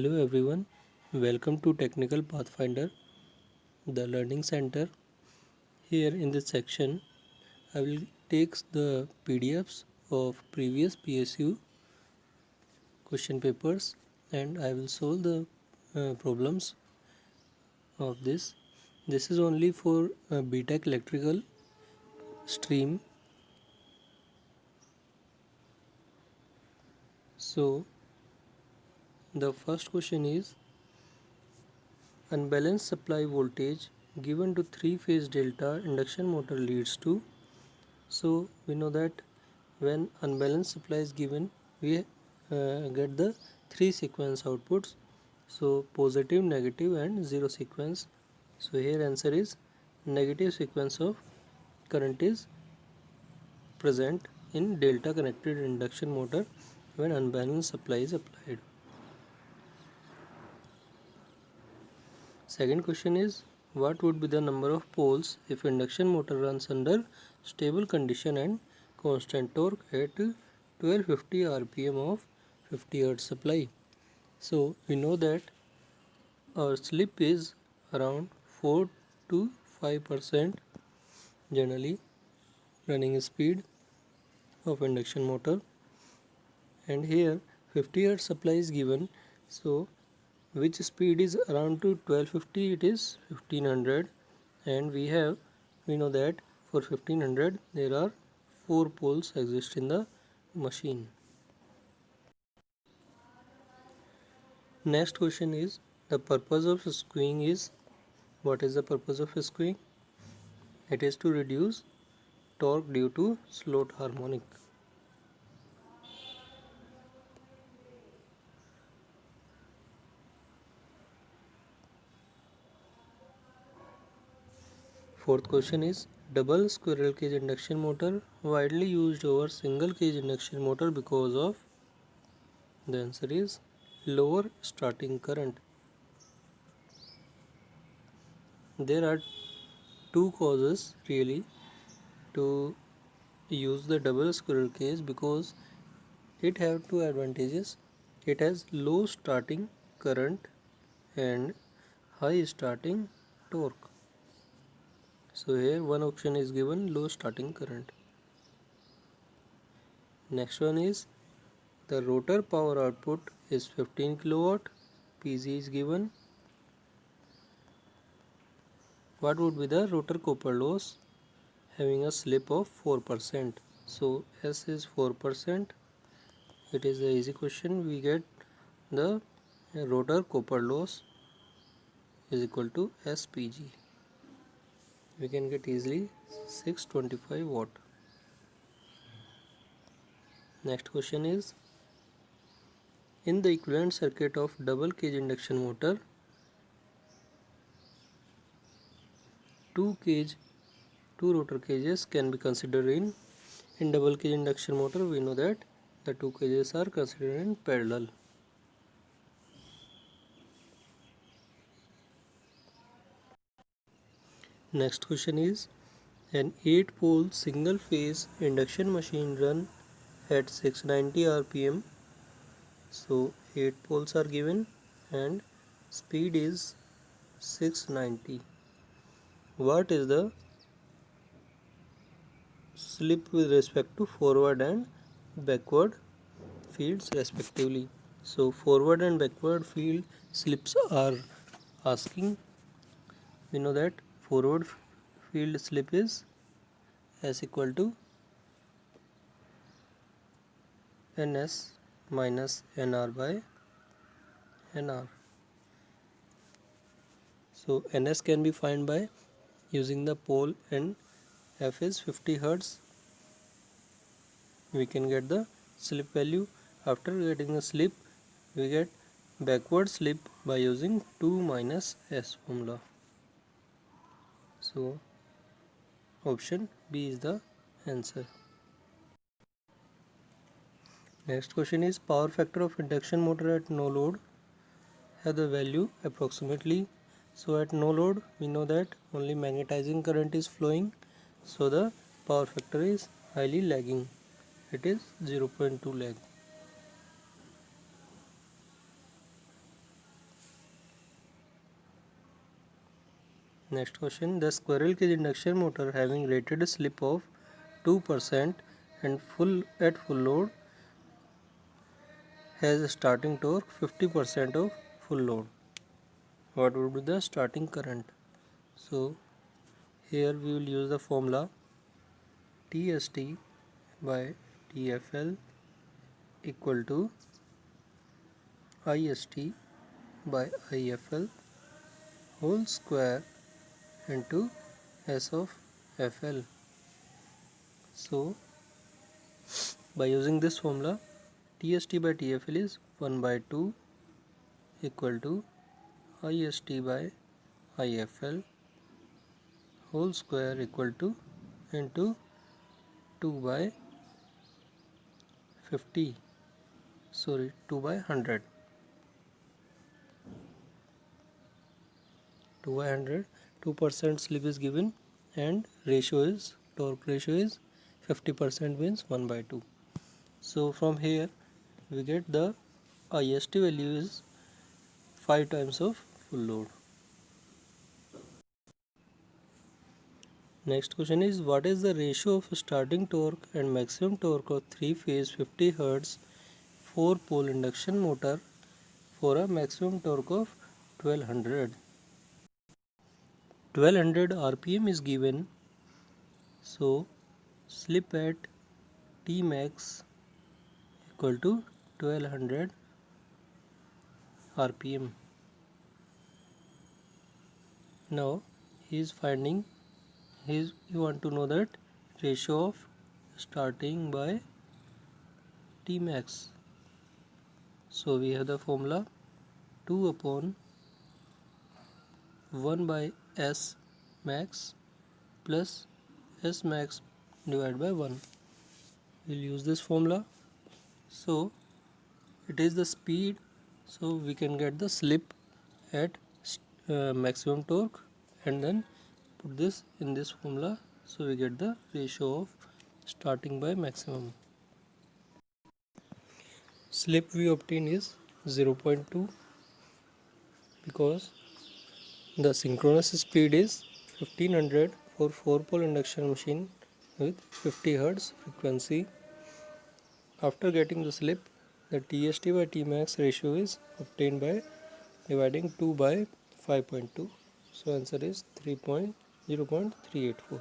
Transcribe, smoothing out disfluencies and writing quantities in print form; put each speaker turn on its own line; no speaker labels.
Hello everyone, welcome to Technical Pathfinder, the Learning Center. Here in this section, I will take the PDFs of previous PSU question papers and I will solve the problems of this. This is only for BTech Electrical stream. So, the first question is unbalanced supply voltage given to three-phase delta induction motor leads to. So we know that when unbalanced supply is given, we get the three sequence outputs. So positive, negative and zero sequence. So here answer is negative sequence of current is present in delta connected induction motor when unbalanced supply is applied. Second question is what would be the number of poles if induction motor runs under stable condition and constant torque at 1250 rpm of 50 Hz supply. So we know that our slip is around 4 to 5% generally running speed of induction motor, and here 50 Hz supply is given. So which speed is around to 1250, it is 1500, and we know that for 1500 there are 4 poles exist in the machine. Next question is the purpose of skewing is. What is the purpose of skewing? It is to reduce torque due to slowed harmonic. Fourth question is double squirrel cage induction motor widely used over single cage induction motor because of. The answer is lower starting current. There are two causes really to use the double squirrel cage, because it have two advantages. It has low starting current and high starting torque. So here one option is given, low starting current. Next one is the rotor power output is 15 kilowatt. PZ is given. What would be the rotor copper loss having a slip of 4%? So S is 4%. It is an easy question. We get the rotor copper loss is equal to SPG. We can get easily 625 watt. Next question is in the equivalent circuit of double cage induction motor, two rotor cages can be considered in double cage induction motor. We know that the two cages are considered in parallel. Next question is an 8-pole single phase induction machine run at 690 rpm. So 8 poles are given and speed is 690. What is the slip with respect to forward and backward fields respectively? So forward and backward field slips are asking. We know that forward field slip is S equal to NS minus NR by NR. So NS can be found by using the pole and F is 50 Hz. We can get the slip value. After getting the slip, we get backward slip by using 2 minus S formula. So option B is the answer. Next question is power factor of induction motor at no load have the value approximately. So at no load we know that only magnetizing current is flowing, so the power factor is highly lagging. It is 0.2 lag. Next question, the squirrel cage induction motor having rated slip of 2% and at full load has a starting torque 50% of full load. What would be the starting current? So here we will use the formula TST by TFL equal to IST by IFL whole square into S of FL. So by using this formula, TST by TFL is 1 by 2 equal to IST by IFL whole square equal to into 2 by 50, 2 by 100. 2 by 100, 2% slip is given and torque ratio is 50% means 1 by 2. So from here we get the IST value is 5 times of full load. Next question is, what is the ratio of starting torque and maximum torque of 3-phase 50 Hz 4-pole induction motor for a maximum torque of 1200? 1200 RPM is given, so slip at T max equal to 1200 RPM. Now he want to know that ratio of starting by T max. So we have the formula 2 upon 1 by S max plus S max divided by 1. We'll use this formula. So it is the speed, so we can get the slip at maximum torque and then put this in this formula, so we get the ratio of starting by maximum. Slip we obtain is 0.2 because the synchronous speed is 1500 for 4-pole induction machine with 50 Hz frequency. After getting the slip, the TST by Tmax ratio is obtained by dividing 2 by 5.2. So answer is 0.384.